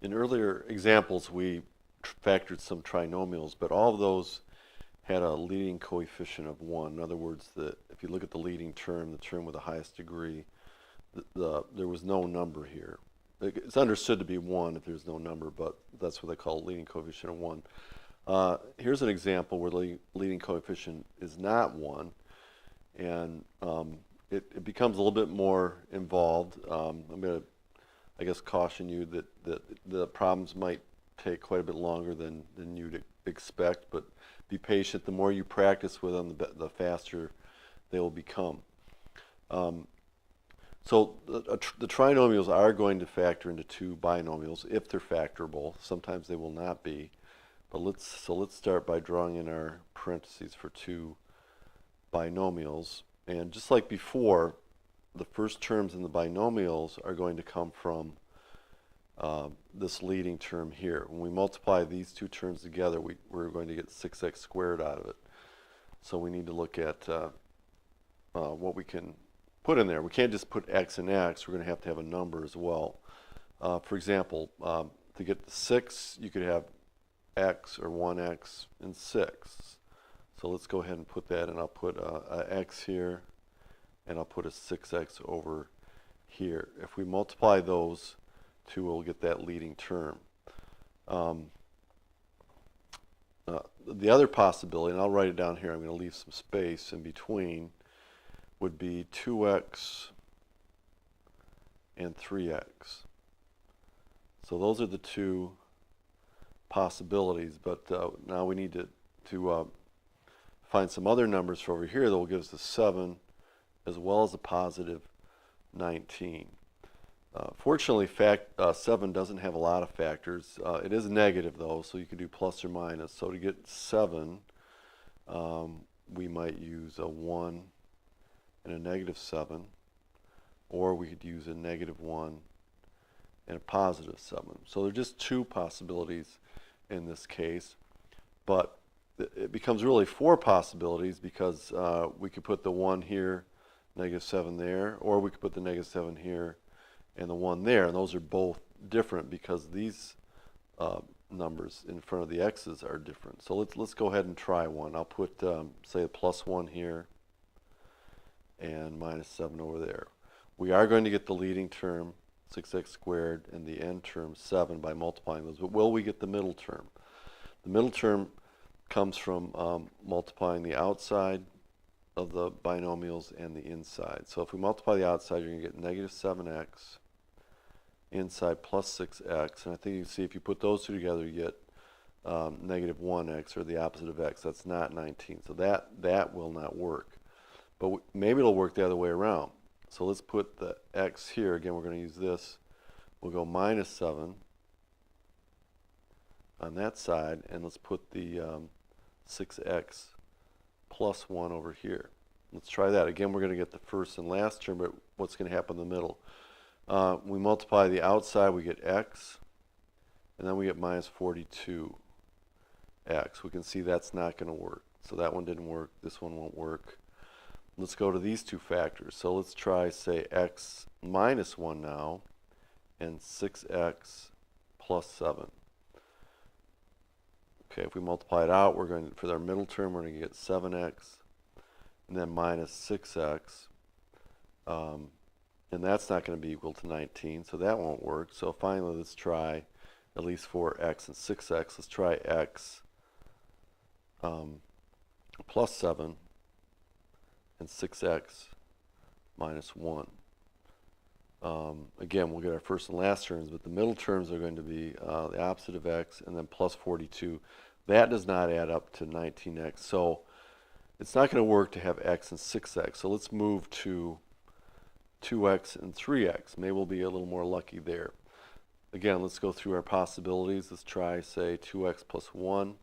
In earlier examples, we factored some trinomials, but all of those had a leading coefficient of 1. In other words, if you look at the leading term, the term with the highest degree, there was no number here. It's understood to be 1 if there's no number, but that's what they call a leading coefficient of 1. Here's an example where the leading coefficient is not 1, and it becomes a little bit more involved. I'm going to, I guess, caution you that the problems might take quite a bit longer than you'd expect, but be patient. The more you practice with them, the faster they will become. So the trinomials are going to factor into two binomials if they're factorable. Sometimes they will not be. But let's start by drawing in our parentheses for two binomials. And just like before, the first terms in the binomials are going to come from this leading term here. When we multiply these two terms together, we're going to get 6x squared out of it. So we need to look at what we can put in there. We can't just put x and x. We're going to have a number as well. For example, to get the 6, you could have x or 1x and 6. So let's go ahead and put that, and I'll put a x here, and I'll put a 6x over here. If we multiply those two, we'll get that leading term. The other possibility, and I'll write it down here, I'm going to leave some space in between, would be 2x and 3x. So those are the two possibilities, but now we need to find some other numbers for over here that will give us a 7 as well as a positive 19. Fortunately, 7 doesn't have a lot of factors. It is negative though, so you can do plus or minus. So to get 7, we might use a 1 and a negative 7, or we could use a negative 1 and a positive 7. So there are just two possibilities in this case, but it becomes really 4 possibilities because we could put the 1 here, negative 7 there, or we could put the negative 7 here and the 1 there, and those are both different because these numbers in front of the x's are different. So let's go ahead and try one. I'll put say a plus 1 here and minus 7 over there. We are going to get the leading term, 6x squared, and the end term, 7, by multiplying those. But will we get the middle term? The middle term comes from multiplying the outside of the binomials and the inside. So if we multiply the outside, you're going to get negative 7x, inside plus 6x. And I think you can see if you put those two together, you get negative 1x, or the opposite of x. That's not 19. So that will not work. But maybe it'll work the other way around. So let's put the x here. Again, we're going to use this. We'll go minus 7 on that side, and let's put the 6x plus 1 over here. Let's try that. Again, we're going to get the first and last term, but what's going to happen in the middle? We multiply the outside, we get x, and then we get minus 42x. We can see that's not going to work. So that one didn't work. This one won't work. Let's go to these two factors. So let's try, say, x minus 1 now, and 6x plus 7. Okay, if we multiply it out, we're going to, for our middle term, we're going to get 7x, and then minus 6x. And that's not going to be equal to 19, so that won't work. So finally, let's try at least for x and 6x. Let's try x plus 7 and 6x minus 1. Again, we'll get our first and last terms, but the middle terms are going to be the opposite of x and then plus 42. That does not add up to 19x, so it's not going to work to have x and 6x. So let's move to 2x and 3x. Maybe we'll be a little more lucky there. Again, let's go through our possibilities. Let's try, say, 2x plus 1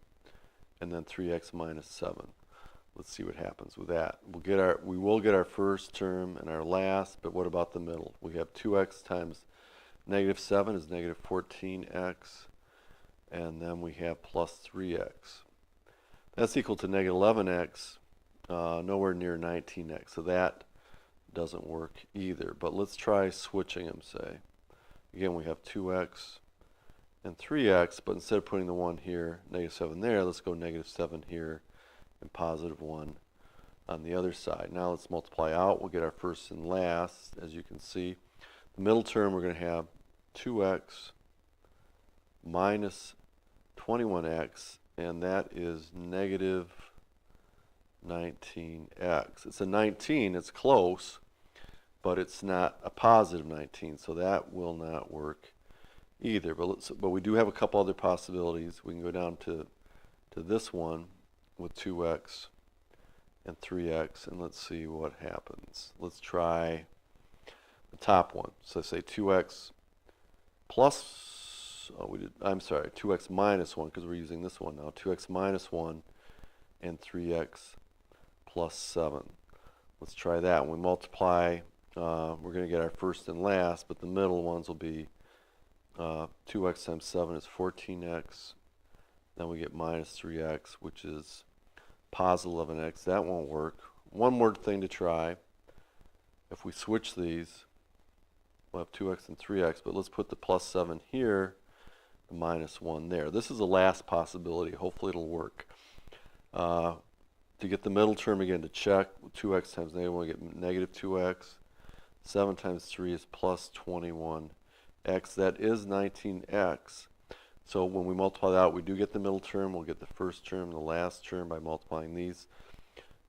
and then 3x minus 7. Let's see what happens with that. We will get our first term and our last, but what about the middle? We have 2x times negative 7 is negative 14x, and then we have plus 3x. That's equal to negative 11x, nowhere near 19x, so that doesn't work either. But let's try switching them, say. Again, we have 2x and 3x, but instead of putting the 1 here, negative 7 there, let's go negative 7 here and positive 1 on the other side. Now let's multiply out. We'll get our first and last. As you can see, the middle term, we're going to have 2x minus 21x, and that is negative 19x. It's a 19, it's close, but it's not a positive 19, so that will not work either. But we do have a couple other possibilities. We can go down to this one with 2x and 3x, and let's see what happens. Let's try the top one. So say 2x plus, I'm sorry, 2x minus 1, because we're using this one now. 2x minus 1 and 3x plus 7. Let's try that. When we multiply, we're going to get our first and last, but the middle ones will be 2x times 7 is 14x. Then we get minus 3x, which is positive 11x. That won't work. One more thing to try. If we switch these, we'll have 2x and 3x, but let's put the plus 7 here, the minus 1 there. This is the last possibility. Hopefully it'll work. To get the middle term again, to check, 2x times negative 1, we get negative 2x. 7 times 3 is plus 21x. That is 19x. So when we multiply that out, we do get the middle term. We'll get the first term and the last term by multiplying these.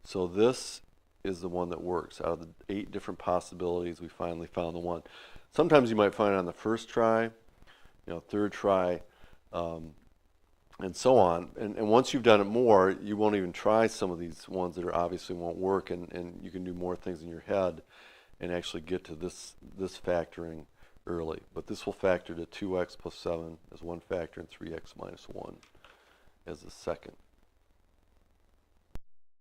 So this is the one that works. Out of the 8 different possibilities, we finally found the one. Sometimes you might find it on the first try, third try, and so on. And once you've done it more, you won't even try some of these ones that obviously won't work, and you can do more things in your head and actually get to this factoring early. But this will factor to 2x plus 7 as one factor and 3x minus 1 as the second.